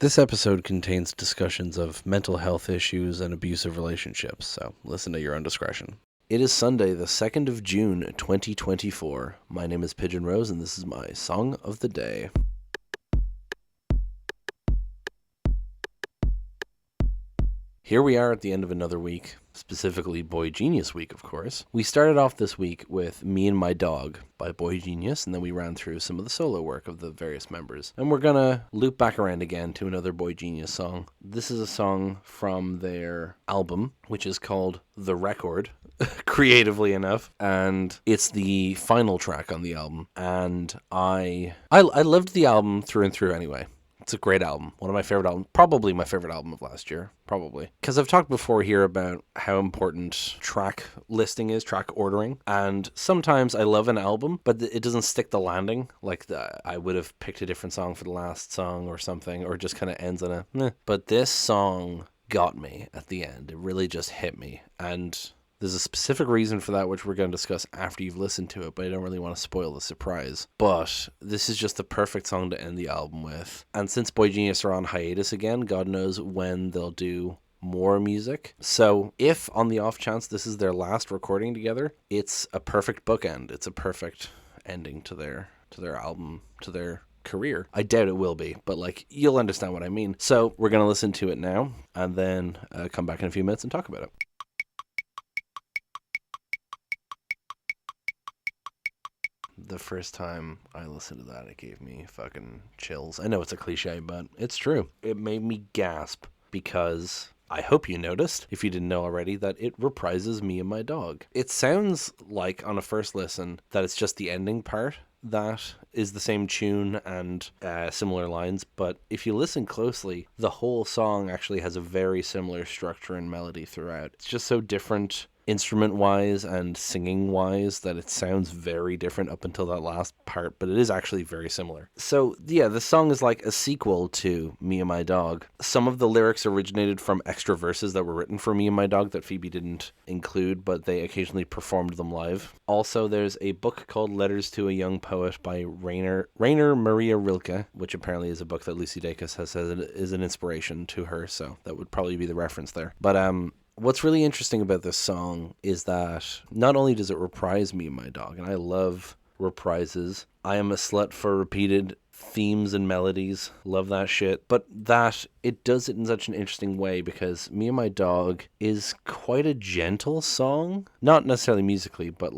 This episode contains discussions of mental health issues and abusive relationships, so listen to your own discretion. It is Sunday, the 2nd of June, 2024. My name is Pigeon Rose, and this is my Song of the Day. Here we are at the end of another week, specifically boygenius week, of course. We started off this week with Me and My Dog by boygenius, and then we ran through some of the solo work of the various members. And we're gonna loop back around again to another boygenius song. This is a song from their album, which is called The Record, creatively enough, and it's the final track on the album. And I loved the album through and through anyway. It's a great album. One of my favorite albums. Probably my favorite album of last year. Probably. Because I've talked before here about how important track listing is, track ordering. And sometimes I love an album, but it doesn't stick the landing. Like I would have picked a different song for the last song or something, or just kind of ends on a meh. But this song got me at the end. It really just hit me. And there's a specific reason for that, which we're going to discuss after you've listened to it, but I don't really want to spoil the surprise. But this is just the perfect song to end the album with. And since boygenius are on hiatus again, God knows when they'll do more music. So if on the off chance this is their last recording together, it's a perfect bookend. It's a perfect ending to their album, to their career. I doubt it will be, but you'll understand what I mean. So we're going to listen to it now and then come back in a few minutes and talk about it. The first time I listened to that, it gave me fucking chills. I know it's a cliche, but it's true. It made me gasp because I hope you noticed, if you didn't know already, that it reprises Me and My Dog. It sounds like on a first listen that it's just the ending part that is the same tune and similar lines, but if you listen closely, the whole song actually has a very similar structure and melody throughout. It's just so different instrument-wise and singing-wise that it sounds very different up until that last part, but it is actually very similar. So yeah, the song is like a sequel to Me and My Dog. Some of the lyrics originated from extra verses that were written for Me and My Dog that Phoebe didn't include, but they occasionally performed them live. Also, there's a book called Letters to a Young Poet by Rainer Maria Rilke, which apparently is a book that Lucy Dacus has said is an inspiration to her, so that would probably be the reference there. But what's really interesting about this song is that not only does it reprise Me and My Dog, and I love reprises. I am a slut for repeated themes and melodies. Love that shit. But that it does it in such an interesting way because Me and My Dog is quite a gentle song. Not necessarily musically, but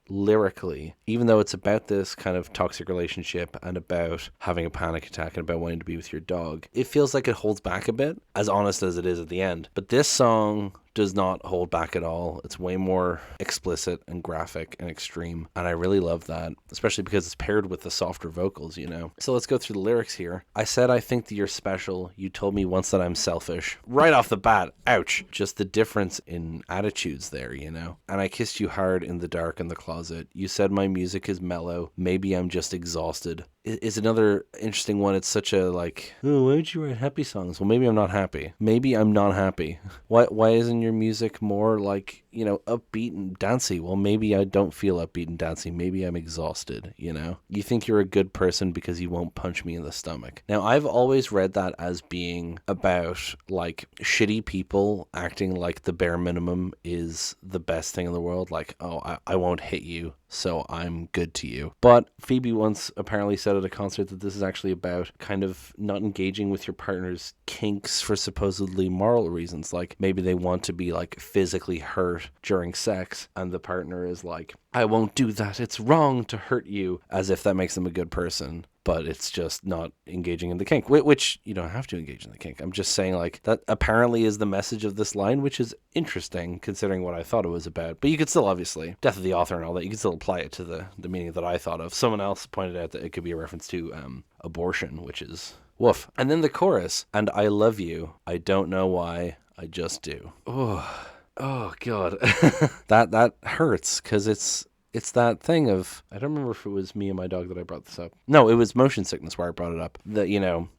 lyrically. Even though it's about this kind of toxic relationship and about having a panic attack and about wanting to be with your dog, it feels like it holds back a bit, as honest as it is at the end. But this song does not hold back at all. It's way more explicit and graphic and extreme, and I really love that, especially because it's paired with the softer vocals, you know. So let's go through the lyrics here. I said I think that you're special. You told me once that I'm selfish. Right off the bat, ouch. Just the difference in attitudes there, you know. And I kissed you hard in the dark in the closet. You said my music is mellow. Maybe I'm just exhausted. Is another interesting one. It's such a oh, why would you write happy songs? Well, maybe I'm not happy. Maybe I'm not happy. Why isn't your music more upbeat and dancey? Well, maybe I don't feel upbeat and dancey. Maybe I'm exhausted, you know? You think you're a good person because you won't punch me in the stomach. Now, I've always read that as being about shitty people acting like the bare minimum is the best thing in the world. I won't hit you, so I'm good to you. But Phoebe once apparently said at a concert that this is actually about kind of not engaging with your partner's kinks for supposedly moral reasons. Maybe they want to be physically hurt during sex, and the partner is I won't do that. It's wrong to hurt you, as if that makes them a good person. But it's just not engaging in the kink, which you don't have to engage in the kink. I'm just saying that apparently is the message of this line, which is interesting considering what I thought it was about. But you could still obviously, death of the author and all that, you could still apply it to the meaning that I thought of. Someone else pointed out that it could be a reference to abortion, which is woof. And then the chorus, and I love you. I don't know why, I just do. Oh God. that hurts because it's that thing of, I don't remember if it was Me and My Dog that I brought this up. No, it was motion sickness where I brought it up. That,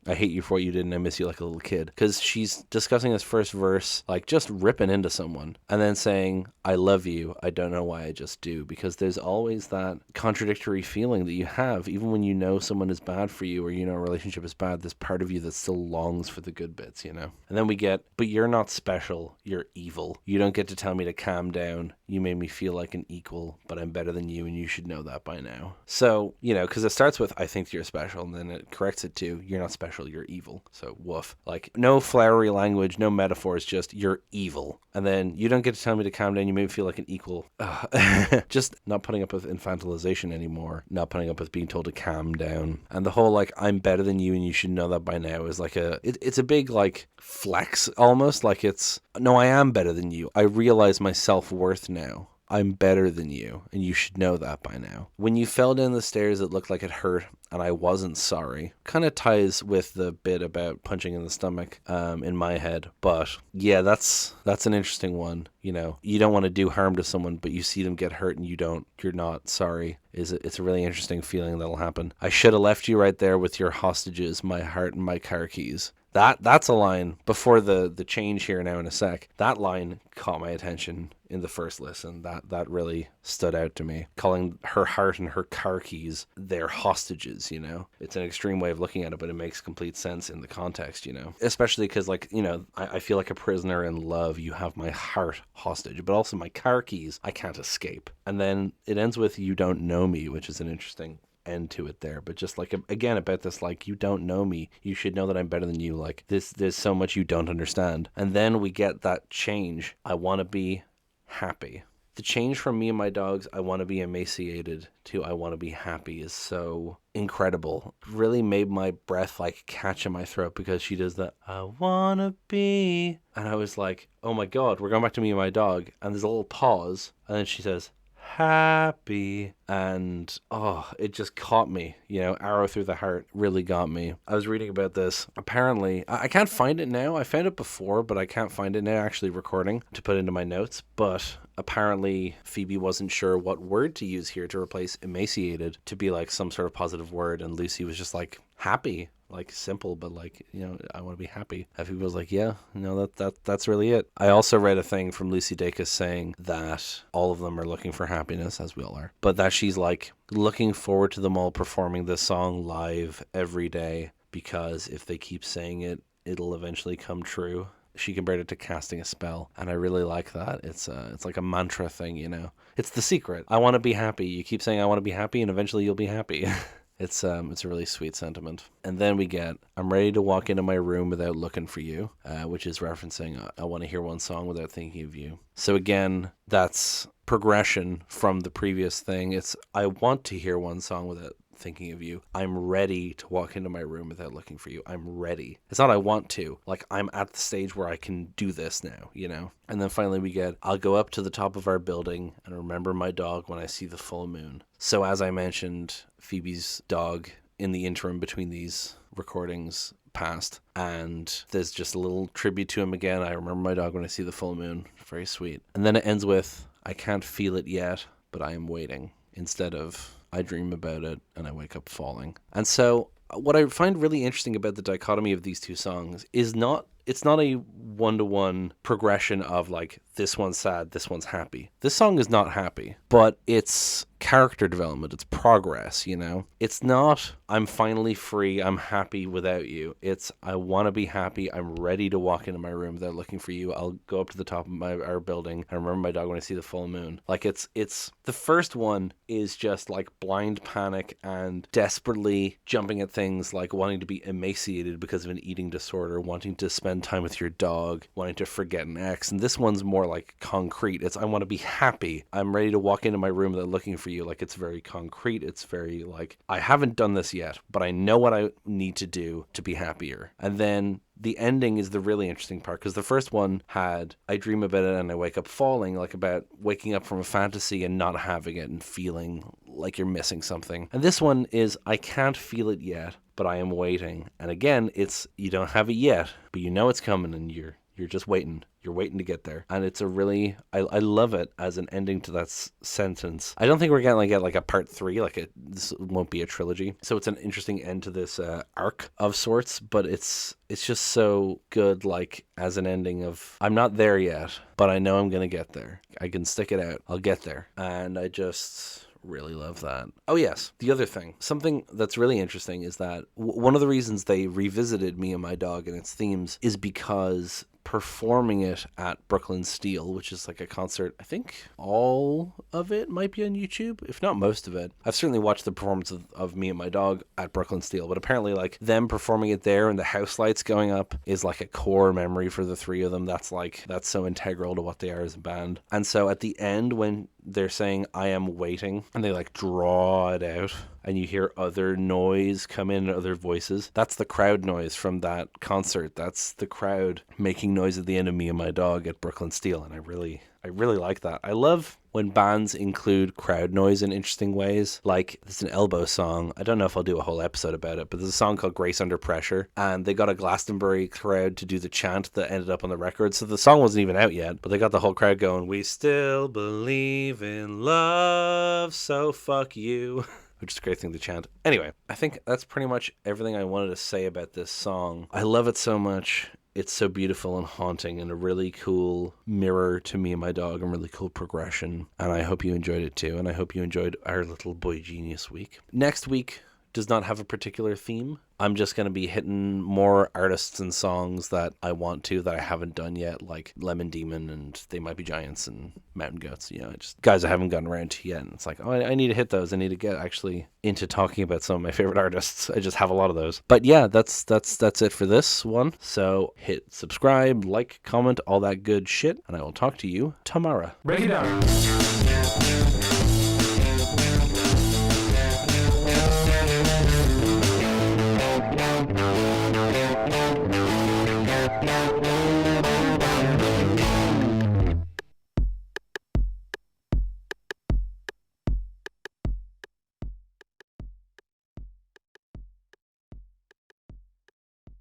I hate you for what you did and I miss you like a little kid. Because she's discussing this first verse, like just ripping into someone and then saying, I love you. I don't know why I just do. Because there's always that contradictory feeling that you have, even when you know someone is bad for you or you know a relationship is bad, there's part of you that still longs for the good bits, you know? And then we get, but you're not special. You're evil. You don't get to tell me to calm down. You made me feel like an equal, but I'm better than you and you should know that by now. So, you know, because it starts with, I think you're special, and then it corrects it to, you're not special, you're evil. So, woof. Like, no flowery language, no metaphors, just, you're evil. And then, you don't get to tell me to calm down, you made me feel like an equal. Just not putting up with infantilization anymore, not putting up with being told to calm down. And the whole, like, I'm better than you and you should know that by now is like it's a big, like, flex almost. Like, it's, no, I am better than you. I realize my self-worth now. I'm better than you, and you should know that by now. When you fell down the stairs, it looked like it hurt, and I wasn't sorry. Kind of ties with the bit about punching in the stomach in my head. But yeah, that's an interesting one. You know, you don't want to do harm to someone, but you see them get hurt and you're not sorry. It's a really interesting feeling that'll happen. I should have left you right there with your hostages, my heart and my car keys. That's a line before the change here now in a sec. That line caught my attention in the first listen. That really stood out to me. Calling her heart and her car keys their hostages, you know. It's an extreme way of looking at it, but it makes complete sense in the context, you know. Especially because, like, you know, I feel like a prisoner in love. You have my heart hostage, but also my car keys, I can't escape. And then it ends with, you don't know me, which is an interesting end to it there. But just like, again, about this, like, you don't know me, you should know that I'm better than you. Like, there's so much you don't understand. And then we get that change. I want to be happy. The change from me and my dogs, I want to be emaciated, to I want to be happy, is so incredible. Really made my breath like catch in my throat, because she does that, I want to be, and I was like, oh my god, we're going back to me and my dog. And there's a little pause, and then she says, happy, and it just caught me, you know. Arrow through the heart, really got me. I was reading about this. Apparently, I can't find it now. I found it before, but I can't find it now, actually recording to put into my notes. But apparently Phoebe wasn't sure what word to use here to replace emaciated, to be like some sort of positive word, and Lucy was just like, happy. Like, simple, but like, you know, I want to be happy. And Phoebe was like, yeah, you know, that's really it. I also read a thing from Lucy Dacus saying that all of them are looking for happiness, as we all are, but that she's like looking forward to them all performing this song live every day, because if they keep saying it, it'll eventually come true. She compared it to casting a spell, and I really like that. It's like a mantra thing, you know. It's the secret. I want to be happy. You keep saying I want to be happy, and eventually you'll be happy. It's a really sweet sentiment. And then we get, I'm ready to walk into my room without looking for you, which is referencing, I want to hear one song without thinking of you. So again, that's progression from the previous thing. It's, I want to hear one song without thinking of you. I'm ready to walk into my room without looking for you. I'm ready. It's not I want to. Like, I'm at the stage where I can do this now, you know? And then finally we get, I'll go up to the top of our building and remember my dog when I see the full moon. So as I mentioned, Phoebe's dog in the interim between these recordings passed, and there's just a little tribute to him again. I remember my dog when I see the full moon. Very sweet. And then it ends with, I can't feel it yet, but I am waiting, instead of I dream about it and I wake up falling. And so what I find really interesting about the dichotomy of these two songs is it's not a one-to-one progression of like, this one's sad, this one's happy. This song is not happy, but it's character development, it's progress, you know? It's not, I'm finally free, I'm happy without you. It's, I want to be happy, I'm ready to walk into my room without looking for you. I'll go up to the top of our building and remember my dog when I see the full moon. Like, it's the first one is just like blind panic and desperately jumping at things, like wanting to be emaciated because of an eating disorder, wanting to spend time with your dog, wanting to forget an ex. And this one's more like concrete. It's, I want to be happy, I'm ready to walk into my room without looking for you. Like, it's very concrete. It's very like, I haven't done this yet, but I know what I need to do to be happier. And then the ending is the really interesting part, because the first one had, I dream about it and I wake up falling, like about waking up from a fantasy and not having it and feeling like you're missing something. And this one is, I can't feel it yet, but I am waiting. And again, it's, you don't have it yet, but you know it's coming, and you're You're just waiting. You're waiting to get there. And it's a really, I love it as an ending to that sentence. I don't think we're going to get like a part 3, this won't be a trilogy. So it's an interesting end to this arc of sorts, but it's just so good, like as an ending of, I'm not there yet, but I know I'm going to get there. I can stick it out. I'll get there. And I just really love that. Oh yes, the other thing, something that's really interesting is that one of the reasons they revisited Me and My Dog and its themes is because performing it at Brooklyn Steel, which is like a concert, I think all of it might be on YouTube, if not most of it. I've certainly watched the performance of Me and My Dog at Brooklyn Steel, but apparently like them performing it there and the house lights going up is like a core memory for the three of them. That's so integral to what they are as a band. And so at the end, when they're saying I am waiting and they like draw it out and you hear other noise come in, other voices, that's the crowd noise from that concert. That's the crowd making noise at the end of Me and My Dog at Brooklyn Steel. And I really like that. I love when bands include crowd noise in interesting ways. Like, there's an Elbow song. I don't know if I'll do a whole episode about it, but there's a song called Grace Under Pressure, and they got a Glastonbury crowd to do the chant that ended up on the record. So the song wasn't even out yet, but they got the whole crowd going, "We still believe in love, so fuck you." Which is a great thing to chant. Anyway, I think that's pretty much everything I wanted to say about this song. I love it so much. It's so beautiful and haunting and a really cool mirror to Me and My Dog and really cool progression. And I hope you enjoyed it too. And I hope you enjoyed our little Boy Genius week. Next week does not have a particular theme. I'm just going to be hitting more artists and songs that I want to, that I haven't done yet, like Lemon Demon and They Might Be Giants and Mountain Goats. You know, just guys I haven't gotten around to yet. And it's like, oh, I need to hit those. I need to get actually into talking about some of my favorite artists. I just have a lot of those. But yeah, that's it for this one. So hit subscribe, like, comment, all that good shit. And I will talk to you tomorrow. Break it down.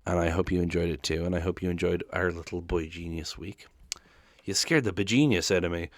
And I hope you enjoyed it too. And I hope you enjoyed our little Boy Genius week. You scared the bejeenius out of me.